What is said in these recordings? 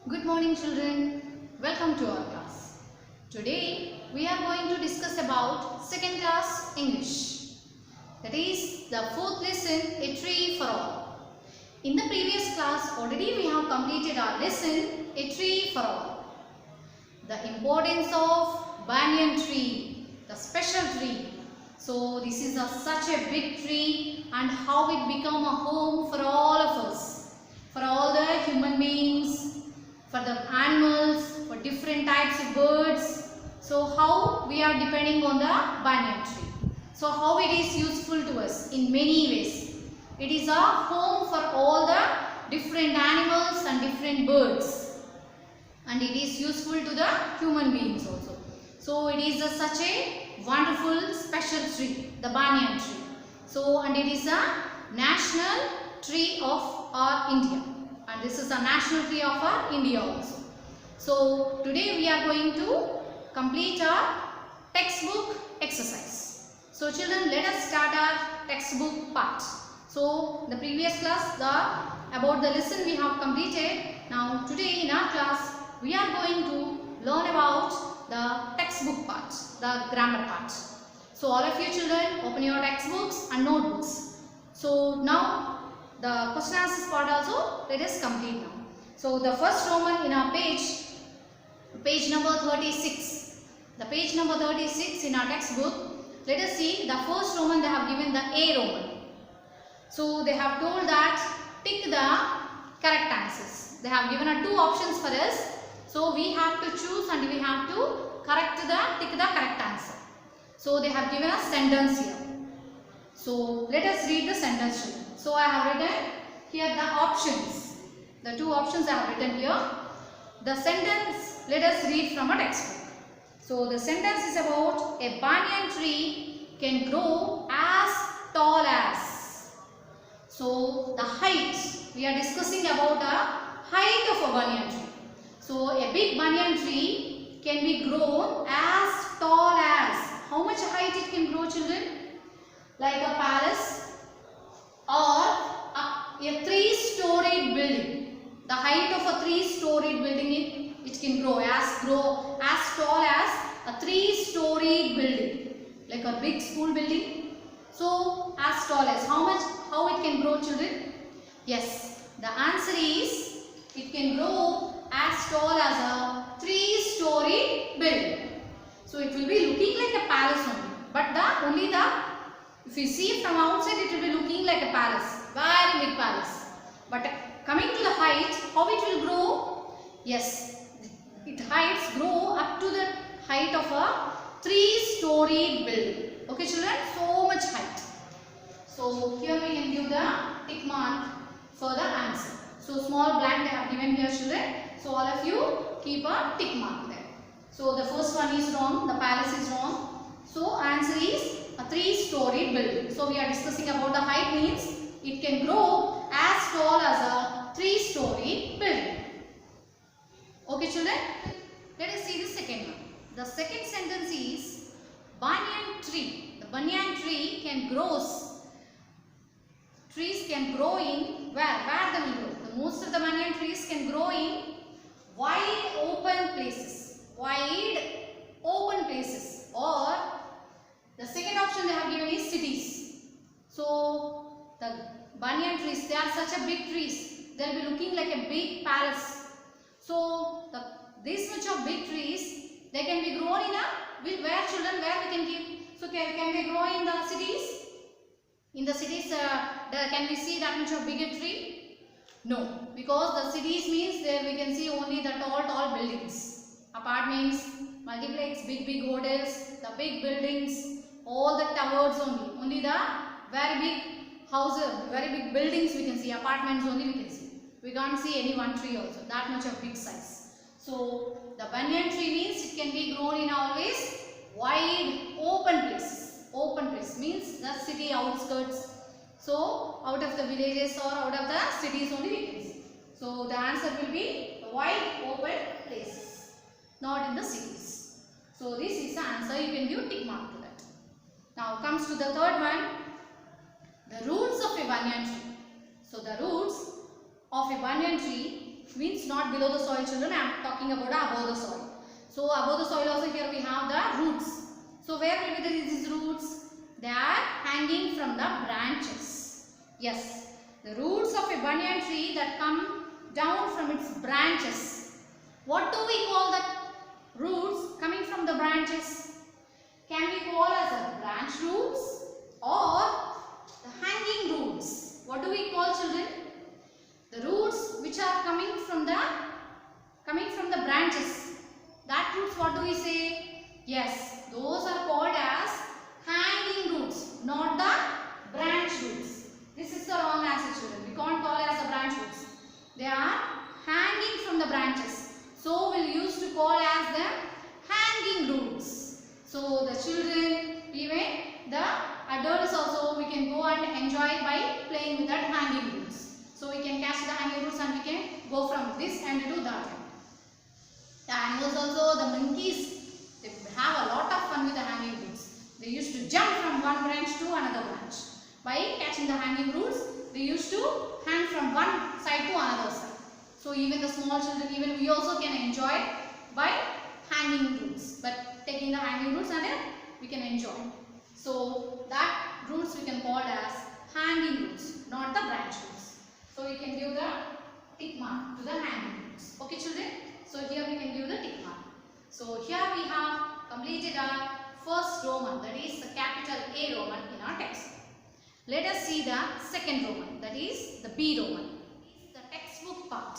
Good morning children. Welcome to our class. Today we are going to discuss about second class English. That is the fourth lesson, A Tree for All. In the previous class already we have completed our lesson, A Tree for All. The importance of banyan tree, the special tree. So this is such a big tree and how it become a home for all of us. For all the human beings, for the animals, for different types of birds. So how we are depending on the banyan tree. So how it is useful to us in many ways. It is a home for all the different animals and different birds. And it is useful to the human beings also. So it is such a wonderful special tree, the banyan tree. So and it is a national tree of our India. And this is a national tree of our India also. So today we are going to complete our textbook exercise. So children, let us start our textbook part. So the previous class about the lesson we have completed. Now today in our class we are going to learn about the textbook part, the grammar part. So all of you children, open your textbooks and notebooks. So now the question answers part also let us complete now. So the first Roman in our page number 36. The page number 36 in our textbook, let us see the first Roman they have given the A Roman. So they have told that tick the correct answers. They have given two options for us. So we have to choose and we have to tick the correct answer. So they have given a sentence here. So let us read the sentence children. So I have written here the options. The two options I have written here. The sentence let us read from a textbook. So the sentence is about a banyan tree can grow as tall as. So the height, we are discussing about the height of a banyan tree. So a big banyan tree can be grown as tall as. How much height it can grow children? Like a palace or a three-storied building. The height of a three-storied building it can grow as tall as a three-storied building, like a big school building. So as tall as how it can grow children? Yes, the answer is it can grow as tall as a three-storied building. So it will be looking like a palace only, but if you see from outside it will be looking like a palace, very big palace. But coming to the height, how it will grow? Yes, its heights grow up to the height of a three-storied building. Okay children, so much height. So here we can give the tick mark for the answer. So small blank they have given here children. So all of you keep a tick mark there. So the first one is wrong, the palace is wrong. So answer is a three-storied building. So we are discussing about the height means it can grow as tall as a three-storied building. Okay children, let us see the second one. The second sentence is banyan tree. The banyan tree can grow. Trees can grow in where they will grow. The most of the banyan trees can grow in wide open places. Wide open places, or the second option they have given is cities. So the banyan trees, they are such a big trees. They will be looking like a big palace. So this much of big trees, they can be grown in where children, where we can give. So can they grow in the cities? In the cities, can we see that much of bigger tree? No, because the cities means there we can see only the tall buildings. Apartments, multiplex, big hotels, the big buildings, all the towers only the very big houses, very big buildings we can see, apartments only we can see. We can't see any one tree also, that much of big size. So the banyan tree means it can be grown in always wide open places. Open place means the city outskirts. So out of the villages or out of the cities only we can see. So the answer will be wide open places, not in the cities. So this is the answer, you can give tick mark to that. Now comes to the third one, the roots of a banyan tree. So the roots of a banyan tree means not below the soil, children. I am talking about above the soil. So above the soil also here we have the roots. So where will be these roots? They are hanging from the branches. Yes, the roots of a banyan tree that come down from its branches. What do we call the roots coming from the branches? Can we call as a branch roots or the hanging roots? What do we call, children? The roots which are coming from the branches. That roots, what do we say? Yes, those are called as hanging roots, not the branch roots. This is the wrong answer, children. We can't call as the branch roots. They are hanging from the branches. So we'll use to call as them hanging roots. So the children, even the adults also, we can go and enjoy by playing with that hanging roots. So we can catch the hanging roots and we can go from this end to that end. The animals also, the monkeys, they have a lot of fun with the hanging roots. They used to jump from one branch to another branch. By catching the hanging roots, they used to hang from one side to another side. So even the small children, even we also can enjoy by hanging roots. But taking the hanging roots and then we can enjoy. So that roots we can call as hanging roots, not the branch roots. So we can give the tick mark to the hanging roots. Okay, children? So here we can give the tick mark. So here we have completed our first Roman, that is the capital A Roman in our text. Let us see the second Roman, that is the B Roman. This is the textbook part.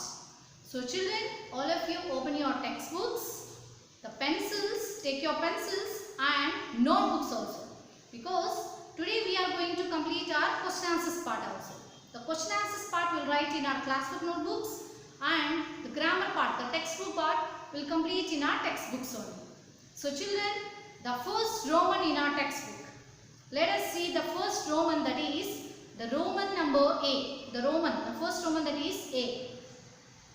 So children, all of you open your textbooks, the pencils, take your pencils and notebooks also. Because today we are going to complete our question answers part also. The question answers part will write in our classbook notebooks and the grammar part, the textbook part will complete in our textbooks only. So children, the first Roman in our textbook. Let us see the first Roman, that is the Roman number A. The first Roman, that is A.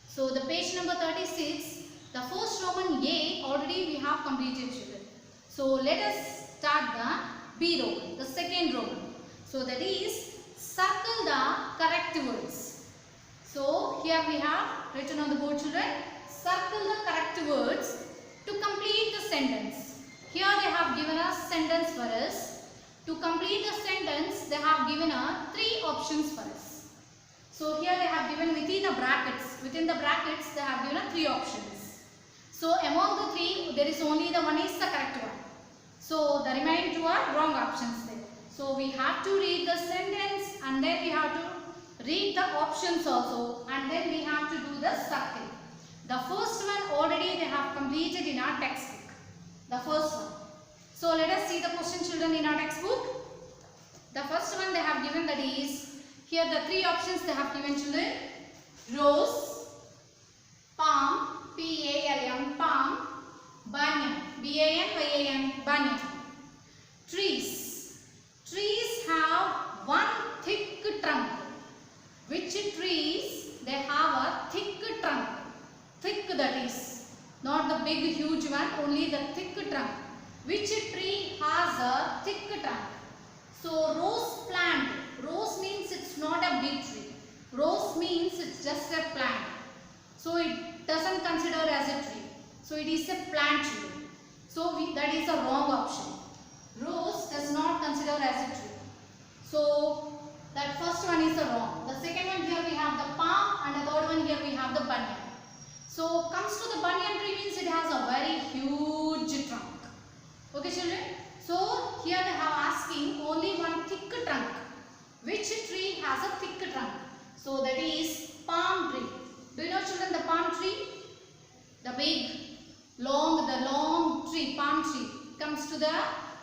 So the page number 36, the first Roman A already we have completed, children. So let us start the B Roman, the second Roman. So that is circle the correct words. So here we have written on the board, children, circle the correct words to complete the sentence. Here they have given us sentence for us. To complete the sentence, they have given us three options for us. So here they have given within the brackets. Within the brackets, they have given us three options. So among the three, there is only the one is the correct one. So the remaining two are wrong options there. So we have to read the sentence and then we have to read the options also and then we have to do the circle. The first one already they have completed in our textbook. The first one. So let us see the question, children, in our textbook. The first one they have given, that is, here the three options they have given, children. Rose, palm, P-A-L-M, palm, banyan, B-A-N-Y-A-N, banyan. Trees. Trees have one thick trunk. Which trees? They have a thick trunk. Thick, that is, not the big huge one, only the thick trunk. Which tree has a thick trunk? So rose plant. Rose means it's not a big tree. Rose means it's just a plant. So it doesn't consider as a tree. So it is a plant tree. So that is a wrong option. Rose does not consider as a tree. So that first one is the wrong. The second one, here we have the palm and the third one here we have the banyan. So comes to the banyan tree means it has a very huge trunk. Okay, children. So here they have asking only one thick trunk. Which tree has a thick trunk? So that is palm tree. Do you know, children, the palm tree? The big, long tree, palm tree comes to the,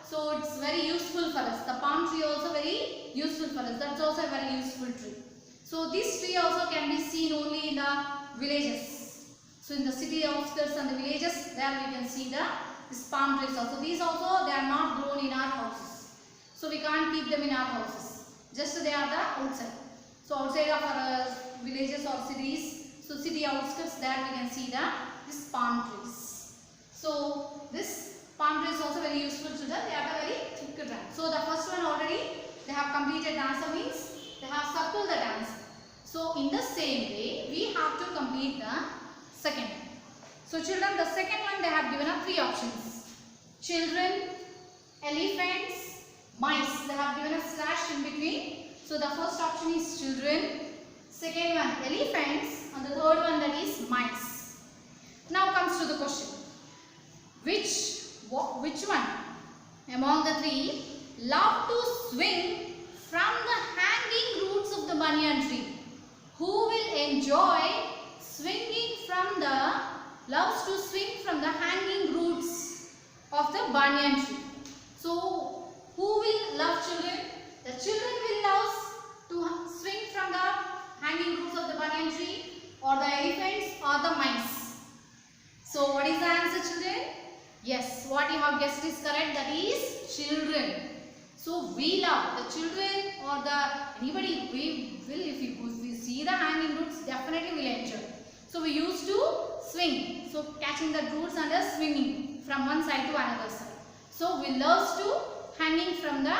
so it's very useful for us. The palm tree also very useful for us. That's also a very useful tree. So this tree also can be seen only in the villages. So in the city outskirts and the villages, there we can see this palm trees also. These also, they are not grown in our houses. So we can't keep them in our houses. Just they are the outside. So outside of our villages or cities, so city outskirts, there we can see this palm trees. So this palm tree is also very useful to them. They have a very thick trunk. So the first one already they have completed the answer, means they have circled the answer. So in the same way, we have to complete the second one. So children, the second one they have given us three options. Children, elephants, mice. They have given a slash in between. So the first option is children, second one elephants, and the third one that is mice. Now comes to the question. Which one among the three love to swing from the hanging roots of the banyan tree? Who will enjoy loves to swing from the hanging roots of the banyan tree? So who will love children? The children will love to swing from the hanging roots of the banyan tree, or the elephants, or the mice. So what is the answer, children? Yes, what you have guessed is correct. That is children. So we love the children or the anybody. We will, if we see the hanging roots, definitely will enjoy. So we used to swing. So catching the roots and swinging from one side to another side. So we love to hanging from the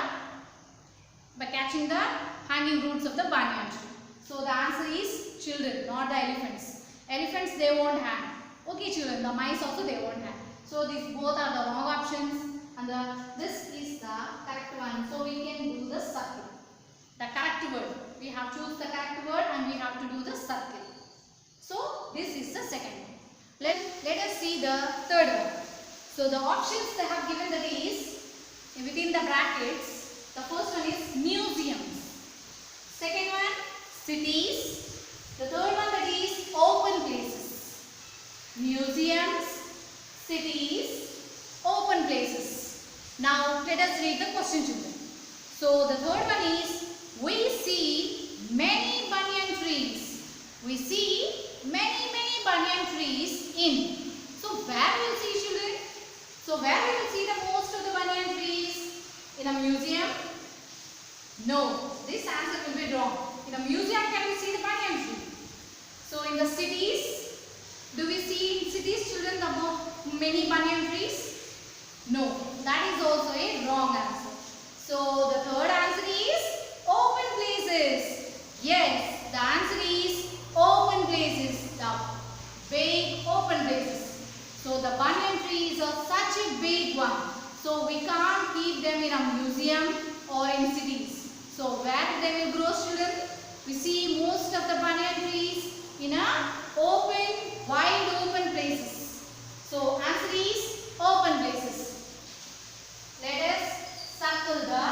by catching the hanging roots of the banyan tree. So the answer is children, not the elephants. Elephants they won't hang. Okay, children. The mice also they won't hang. So these both are the wrong options, and this is the correct one. So we can do the circle. The correct word. We have to choose the correct word and we have to do the circle. So this is the second one. Let us see the third one. So the options they have given that is within the brackets. The first one is museums. Second one cities. The third one that is open places. Museums, cities, open places. Now let us read the question, children. So the third one is we see many banyan trees. We see many banyan trees in. So where we will see, children? So where we will see the most of the banyan trees? In a museum? No, this answer will be wrong. In a museum can we see the banyan tree? So in the cities, do we see in cities, children, the many banyan trees? No, that is also a wrong answer. So the third answer is open places. Yes, the answer is open places. The big open places. So the banyan trees are such a big one. So we can't keep them in a museum or in cities. So where they will grow, children? We see most of the banyan trees in a wide open places. So answer is open places. Let us circle the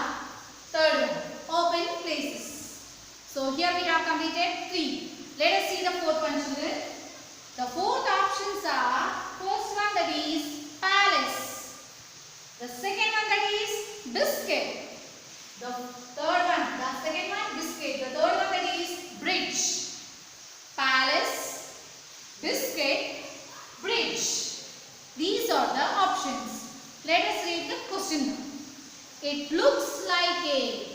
third one, open places. So here we have completed 3. Let us see the fourth one, children. The fourth options are, first one that is palace. The second one that is biscuit. The third one, the second one biscuit. The third one that is bridge. Palace, biscuit, bridge. These are the options. Let us read the question. It looks like a,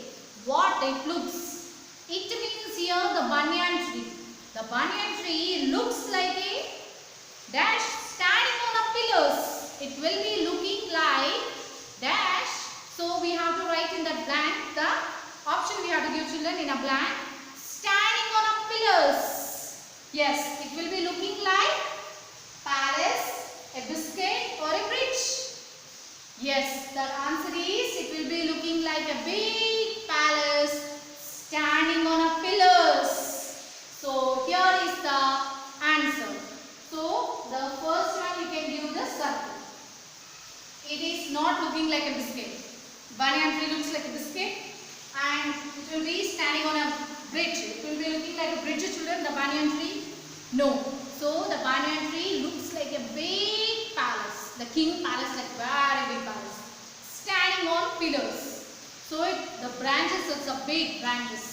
what it looks? It means here the banyan tree. The banyan tree looks like a dash standing on a pillars. It will be looking like dash. So we have to write in that blank the option we have to give children in a blank. Standing on a pillars. Yes, it will be looking like palace, a biscuit or a bridge. Yes, the answer is it will be looking like a big palace standing on a pillars. So here is the answer. So the first one you can give the circle. It is not looking like a biscuit. Banyan tree looks like a biscuit and it will be standing on a bridge. It will be looking like a bridge, children, the banyan tree. No. So the banyan tree looks like a big palace. The king palace, like very big palace. Standing on pillars. So the branches, it's a big branches.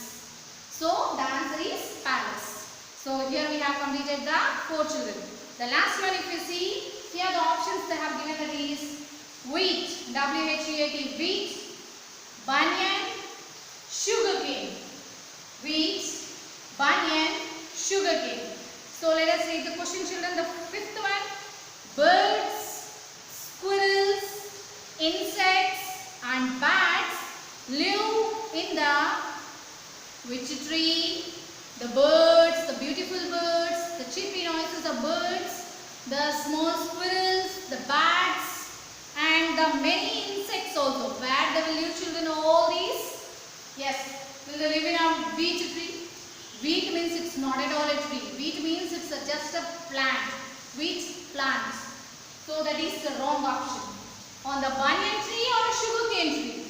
So the answer is palace. So here we have completed the 4 children. The last one, if you see, here the options they have given that is wheat, W-H-E-A-T, wheat, banyan, sugarcane. Wheat, banyan, sugarcane. So let us read the question, children. The 5th one, birds, squirrels, insects and bats live in the which tree? The bird the small squirrels, the bats, and the many insects also. Where they will live, children, all these? Yes, will they live in a wheat tree? Wheat means it's not at all a tree. Wheat means it's just a plant. Wheat plant. So that is the wrong option. On the banyan tree or a sugarcane tree?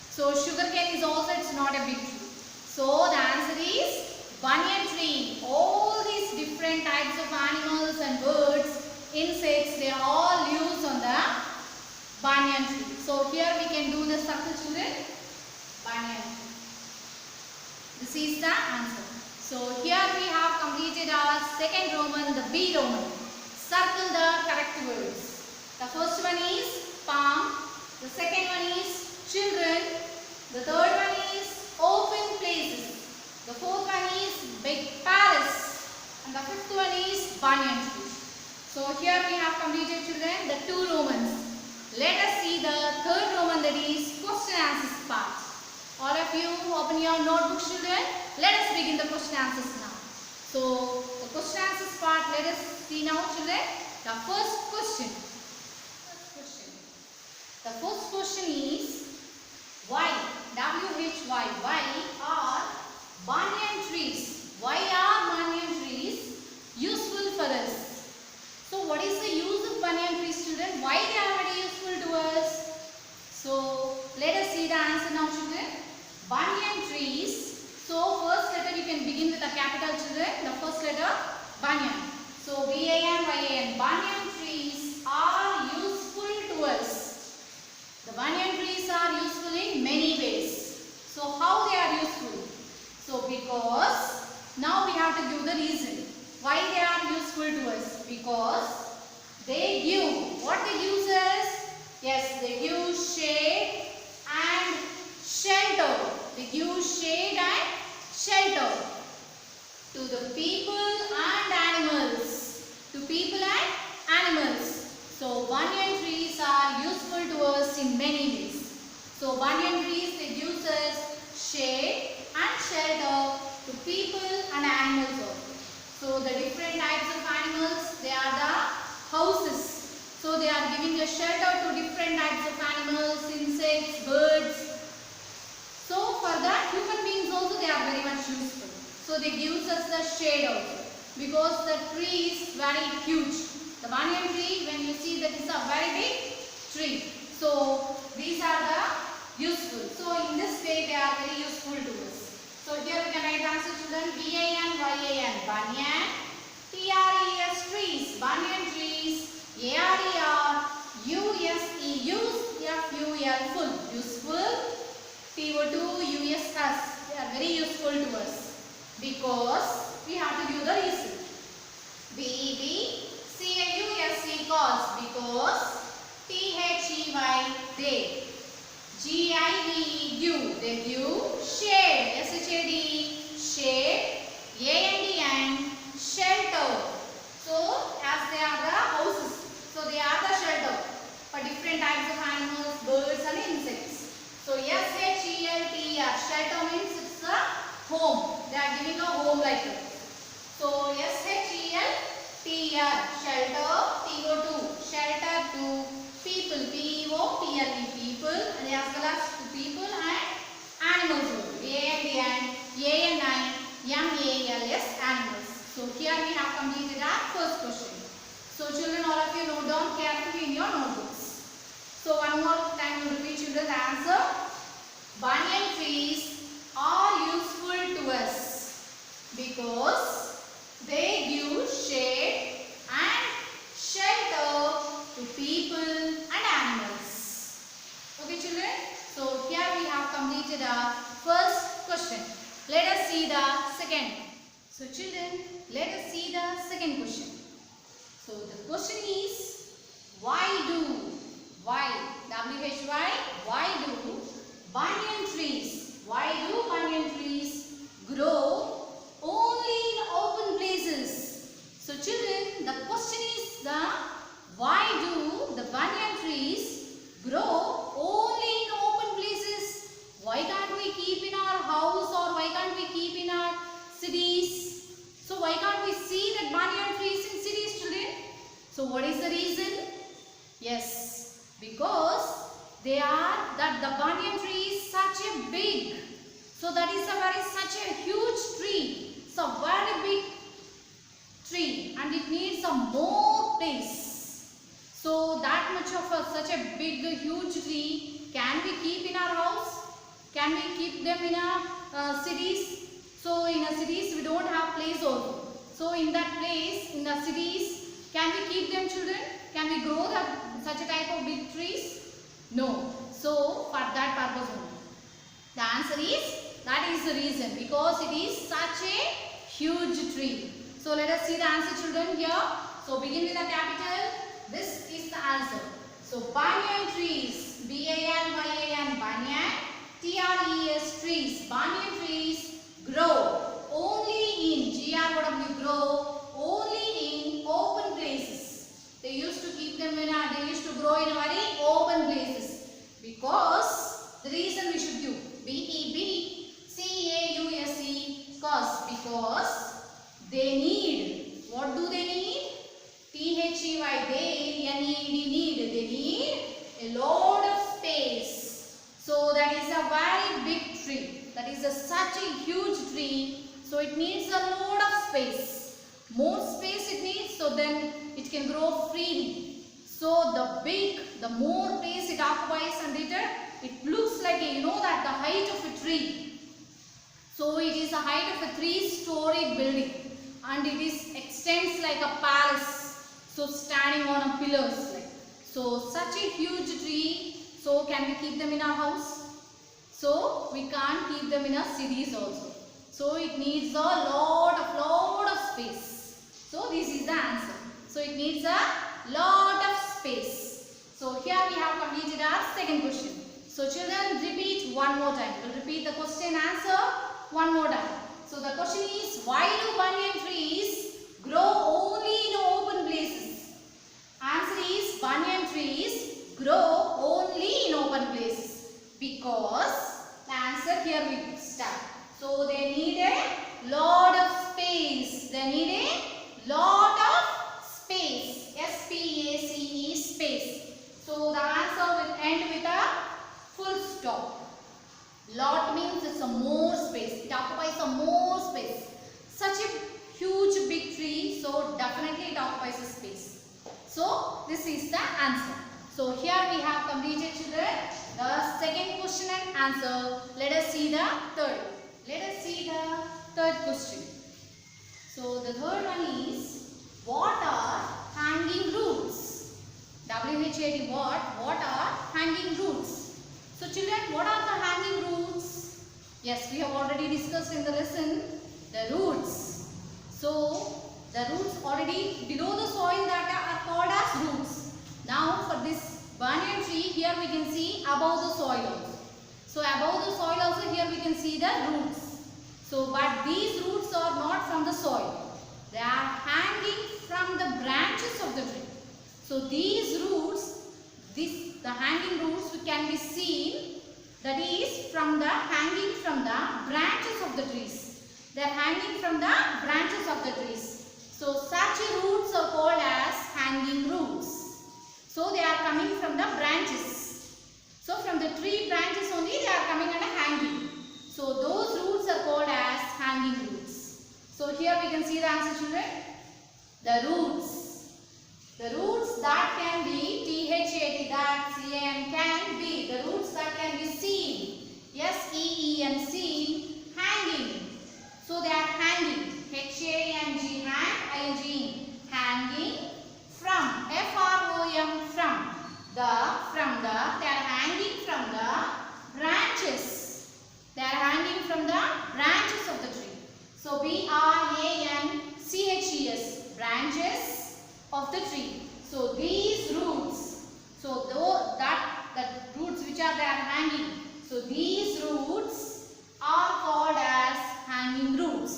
So sugarcane is also, it's not a big tree. So the answer is banyan tree. All these different types of animals and birds, insects, they all live on the banyan tree. So here we can do the circle, children. Banyan tree. This is the answer. So here we have completed our second Roman, the B Roman. Circle the correct words. The first one is palm. The second one is children. The third one is open places. The fourth one is big palace. And the fifth one is banyan tree. So here we have completed, children, the two Romans. Let us see the third Roman, that is question answers part. All of you open your notebooks, children. Let us begin the question answers now. So the question answers part, let us see now, children. The first question. The first question is why? W-H-Y. Why are banyan trees? Why are banyan trees useful for us? So what is the use of banyan trees, children? Why they are very useful to us? So let us see the answer now, children. Banyan trees. So first letter you can begin with a capital, children. The first letter banyan. So B-A-N-Y-A-N. Banyan trees are useful to us. The banyan trees are useful in many ways. So how they are useful? So because now we have to give the reason why they are useful to us. Because they give, what they give us? Yes, they give shade and shelter. They give shade and shelter to the people and animals. To people and animals. So banyan trees are useful to us in many ways. So banyan trees, they give us shade and shelter to people and animals also. So the different types of animals, they are the houses. So they are giving a shelter to different types of animals, insects, birds. So for that, human beings also, they are very much useful. So they give us the shade also. Because the tree is very huge. The banyan tree, when you see, that is a very big tree. So these are the useful. So in this way, they are very useful to us. So here we can write the answer, children. B-A-N-Y-A-N. Banyan. T-R-E-S. Trees. Banyan trees. A-R-E-R. U-S-E. Use. F-U-L. Full. Useful. T-O-2. U-S-S. They are very useful to us. Because we have to give the reason. B-E-B-C-A-U-S-E. Cause. Because T-H-E-Y. They. G-I-V-E. Give. They give shade. S-H-A-D. Shade. A-N-D-N. Shelter. So as they are the houses. So they are the shelter for different types of animals, birds and insects. So S-H-E-L-T-E-R. Shelter means it's a home. They are giving a home like that. So S-H-E-L-T-E-R. Shelter. T-O-2. Shelter to people. P-E-O-P-L-E. People. And as well as to people and animals. A-N-D-N. A-N-I. M-A-L-S. Animals. So here we have completed our first question. So children, all of you note down carefully in your notebooks. So one more time you repeat, children, the answer. Banyan trees are useful to us because they give shade and shelter to people and animals. Okay, children. So here we have completed our first question. Let us see the second. So children, let us see the second question. So the question is, why W-H-Y, why do banyan trees grow only in open places? So children, the question is why do the banyan trees grow only in open places? Why can't we keep in our house, or why can't we keep in our cities? So why can't we see that banyan trees in cities, children? So what is the reason? Yes, because that the banyan tree is such a big. So that is such a huge tree. It's a very big tree and it needs a more place. So that much of such a big huge tree, can we keep in our house? Can we keep them in our cities? So in our cities we don't have place also. So in that place, in the cities, can we keep them, children? Can we grow such a type of big trees? No. So for that purpose only. The answer is, that is the reason, because it is such a huge tree. So let us see the answer, children, here. So begin with the capital. This is the answer. So banyan trees, B-A-N-Y-A-N, banyan, T-R-E-S, trees, banyan trees grow only in, G-R-O-W, grow only in open places. They used to keep them in they used to grow in a very open places. Because, the reason we should give, B-E-B-C-A-U-S-E, because they need, what do they need? T-H-E-Y, they, N-E-D, need, they need a lot of space. So that is a very big tree, that is such a huge tree, so it needs a lot of space. More space it needs, so then it can grow freely. So the more place it occupies and it looks like that the height of a tree. So it is the height of a 3-story building and it extends like a palace. So standing on a pillars like. So such a huge tree. So can we keep them in our house? So we can't keep them in our cities also. So it needs a lot of space. So this is the answer. So it needs a lot of space. So here we have completed our second question. So children, repeat one more time. We'll repeat the question answer one more time. So the question is, why do banyan trees grow only in open places? Answer is, banyan trees grow only in open places. Because, the answer here we start. So they need a lot of space. They need a lot of space. S-P-A-C-E, space. So the answer will end with a full stop. Lot means it's a more space. It occupies a more space. Such a huge big tree, so definitely it occupies a space. So this is the answer. So here we have completed, children, the second question and answer. Let us see the third. Let us see the third question. So the third one is, what are hanging roots? W-H-A-T, what? What are hanging roots? So children, what are the hanging roots? Yes, we have already discussed in the lesson the roots. So the roots already below the soil that are called as roots. Now for this banyan tree, here we can see above the soil also. So above the soil also, here we can see the roots. So but these roots are not from the soil. They are hanging from the branches of the tree. So these roots, the hanging roots can be seen, that is from the hanging from the branches of the trees. They are hanging from the branches of the trees. So such roots are called as hanging roots. So they are coming from the branches. So from the tree branches only they are coming and hanging. So those roots are called as hanging roots. So here we can see the answer, children. The roots. The roots that can be, T-H-A-T, that C-A-N, can be. The roots that can be seen. S-E-E-N, seen, hanging. So they are hanging. H-A-N-G, hang, I-N-G, hanging from, F-R-O-M, from the, they are hanging from the branches. They are hanging from the branches of the tree. So B-R-A-N-C-H-E-S, branches of the tree. So these roots, so that roots which are there hanging. So these roots are called as hanging roots.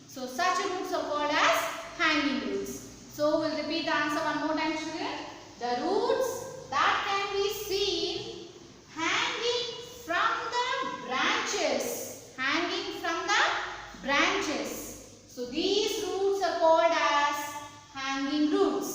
So such roots are called as hanging roots. So we'll repeat the answer one more time, children. The roots that can be seen hanging from the branches. Hanging from the branches. So these roots are called as hanging roots.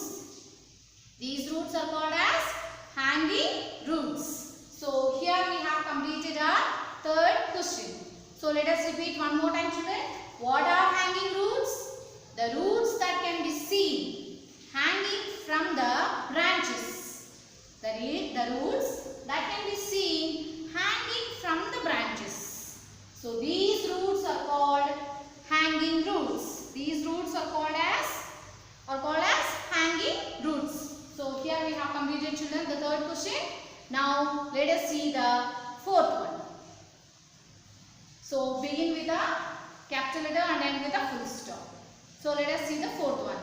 So let us see the fourth one.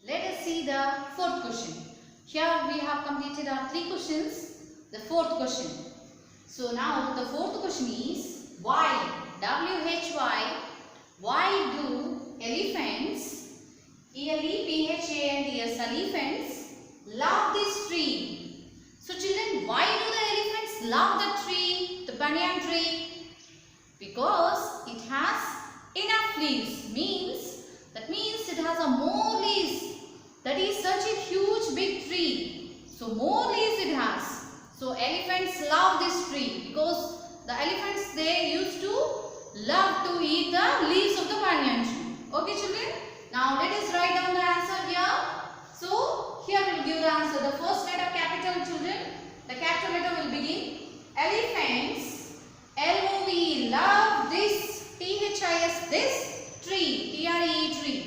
Let us see the fourth question. Here we have completed our 3 questions. The fourth question. So now the fourth question is why? W-H-Y. Why do elephants, E-L-E-P-H-A-N-T-S, elephants love this tree? So children, why do the elephants love the tree, the banyan tree? Because it has enough leaves. That means it has a more leaves. That is such a huge big tree. So more leaves it has. So elephants love this tree because the elephants, they used to love to eat the leaves of the banyan tree. Okay children. Now let us write down the answer here. So here we will give the answer. The first letter capital children. The capital letter will begin. Elephants, L-O-V-E, love this, T-H-I-S, this tree, T-R-E-E, tree.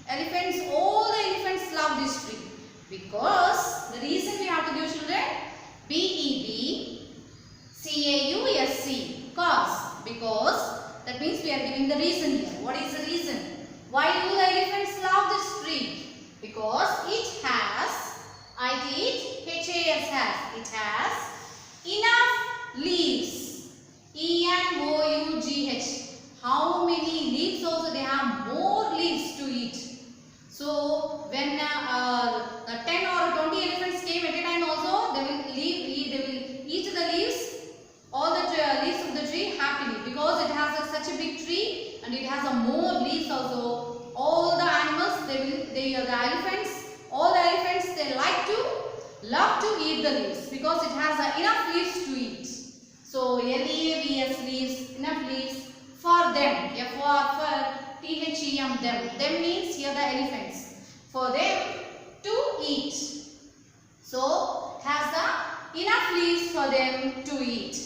Elephants, all the elephants love this tree. Because the reason we have to give children, B-E-B-C-A-U-S-C, cause. Because that means we are giving the reason here. What is the reason? Why do the elephants love this tree? Because it has, I-T-H-A-S has, it has enough leaves. E-N-O-U-G-H. How many leaves also? They have more leaves to eat. So when 10 or 20 elephants came at a time also, they will eat the leaves, all the leaves of the tree happily, because it has such a big tree and it has a more leaves also. All the animals, the elephants, all the elephants, they love to eat the leaves because it has enough leaves to eat. So L-E-A-V-S, leaves, enough leaves for them. For T-H-E-M, them. Them means here the elephants. For them to eat. So has the enough leaves for them to eat.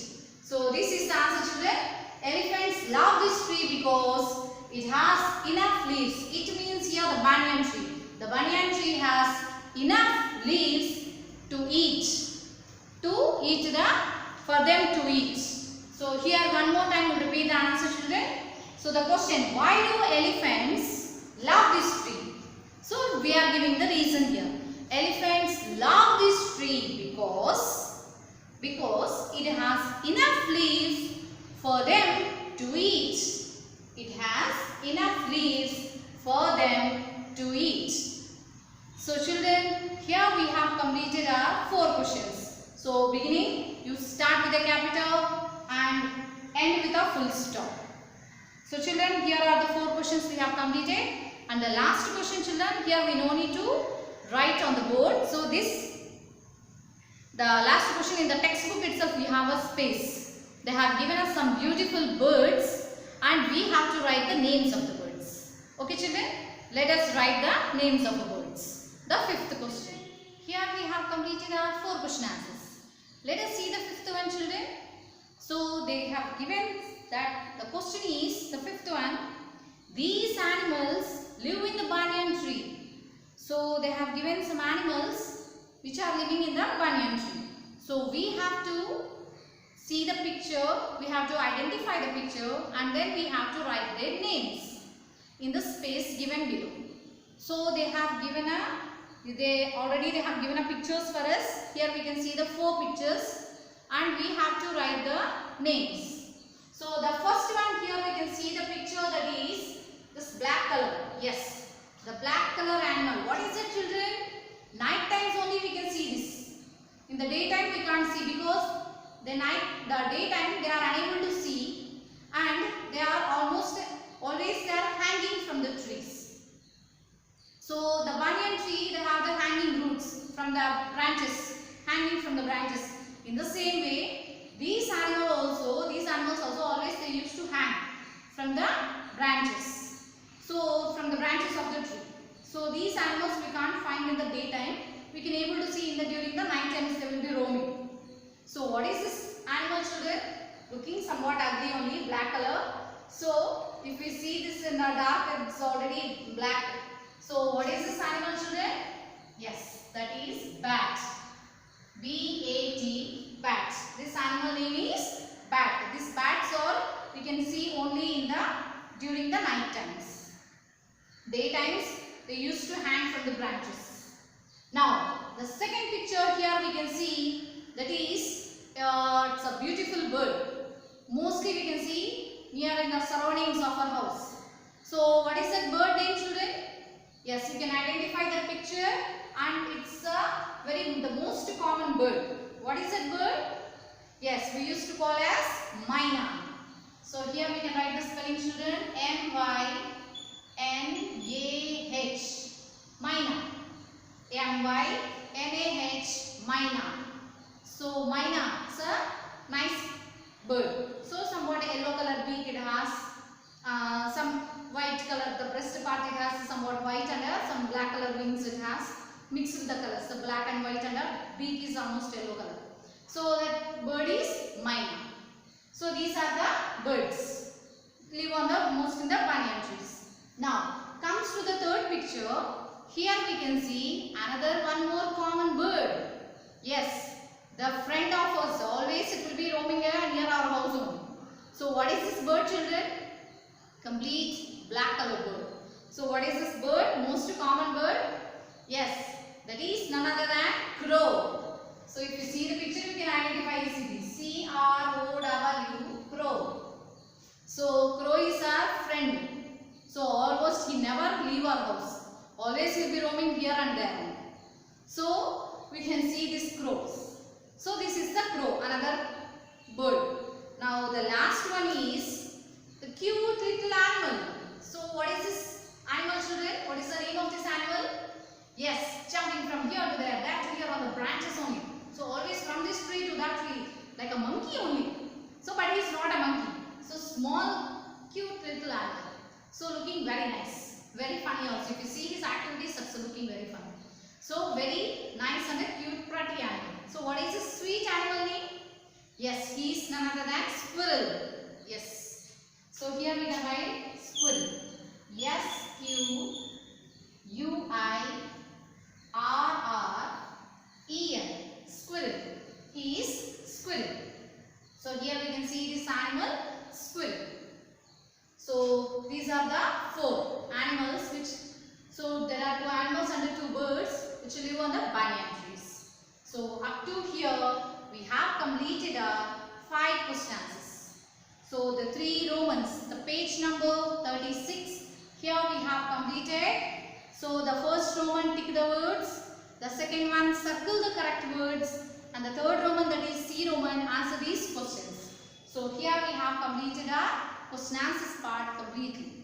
So this is the answer children. Elephants love this tree because it has enough leaves. It means here the banyan tree. The banyan tree has enough leaves to eat. For them to eat. So here one more time we'll repeat the answer children. So the question, why do elephants love this tree? So we are giving the reason here. Elephants love this tree because it has enough leaves for them to eat. It has enough leaves for them to eat. So children, here we have completed our 4 questions. So beginning, you start with a capital and end with a full stop. So children, here are the 4 questions we have completed. And the last question children, here we no need to write on the board. So the last question in the textbook itself, we have a space. They have given us some beautiful birds and we have to write the names of the birds. Okay children, let us write the names of the birds. The 5th question. Here we have completed our 4 question answers. Let us see the 5th one children. So they have given that the question is, the 5th one, these animals live in the banyan tree. So they have given some animals which are living in the banyan tree. So we have to see the picture, we have to identify the picture and then we have to write their names in the space given below. So they have given they have given pictures for us. Here we can see the 4 pictures and we have to write the names. So the first one, here we can see the picture, that is this black color. Yes, the black color animal. What is it children? Night times only we can see this. In the daytime we can't see because the daytime they are unable to see and they are always hanging from the trees. So the banyan tree, they have the hanging roots from the branches, hanging from the branches. In the same way, these animals also always they used to hang from the branches. So from the branches of the tree. So these animals we can't find in the daytime. We can able to see during the night times they will be roaming. So what is this animal children? Looking somewhat ugly only, black color. So if we see this in the dark, it's already black. So what is this animal children? Yes, that is bat. B-A-T, bat. This animal name is bat. These bats all we can see only during the night times. Daytimes they used to hang from the branches. Now the second picture here we can see, that is it's a beautiful bird. Mostly we can see near in the surroundings of our house. So what is that bird name, children? Yes, you can identify that picture, and it's the most common bird. What is that bird? Yes, we used to call as myna. So here we can write the spelling, children. M-Y-N-A-H. Myna. M-Y-N-A-H. Myna. So myna, it's a nice bird. So somewhat yellow color beak it has. Some white color, the breast part it has somewhat white, and some black color wings it has. Mixed with the colors, the black and white, and the beak is almost yellow color. So that bird is myna. So these are the birds live on the most in the banyan trees. Now comes to the third picture. Here we can see another one more common bird. Yes, the friend of us, always it will be roaming near our house only. So what is this bird, children? Complete black color bird. So what is this bird? Most common bird? Yes, that is none other than crow. So if you see the picture, you can identify easily. C-R-O-W, crow. So crow is our friend. So almost he never leave our house. Always he will be roaming here and there. So we can see these crows. So this is the crow, another bird. Now the last one is the cute little animal. So what is this animal, children? What is the name of this animal? Yes, jumping from here to there, that to here on the branches only. So always from this tree to that tree, like a monkey only. So but he is not a monkey. So small, cute little animal. So looking very nice, very funny also. If you see his activities, that's looking very funny. So very nice and a cute, pretty animal. So what is this sweet animal name? Yes, he is none other than squirrel. Yes. So here we can write squirrel. S-Q-U-I-R-R-E-L. Squirrel. He is squirrel. So here we can see this animal, squirrel. So these are the four animals which, so there are two animals and the two birds which live on the banyan trees. So up to here we have completed our 5 question answers. So the 3 Romans, the page number 36, here we have completed. So the first Roman, tick the words, the second one, circle the correct words, and the third Roman, that is C Roman, answer these questions. So here we have completed our question answers part completely.